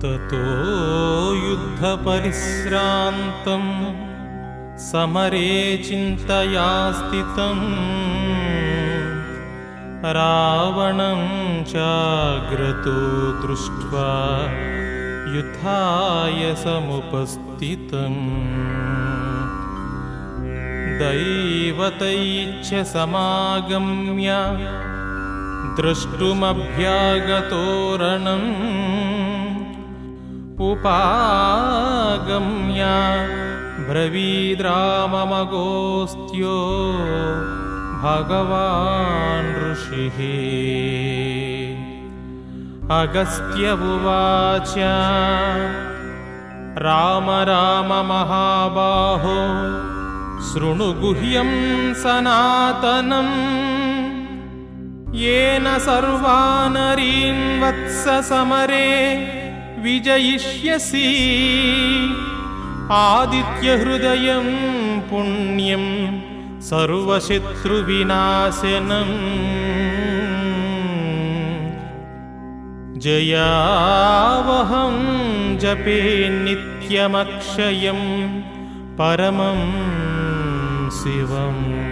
ततो युद्धपरिश्रान्तं समरे चिन्तया स्थितं रावणं चाग्रतो दृष्ट्वा युद्धाय समुपस्थितम् दैवतैश्च समागम्य द्रष्टुमभ्यागतो रणम् उपागम्य ब्रवीद्राममगोस्त्यो भगवान् ऋषिः अगस्त्य उवाच राम राम महाबाहो शृणु गुह्यं सनातनम् येन सर्वानरीन् वत्स समरे विजयिष्यसि आदित्यहृदयं पुण्यं सर्वशत्रुविनाशनम् जयावहं जपे नित्यमक्षयं परमं शिवम्।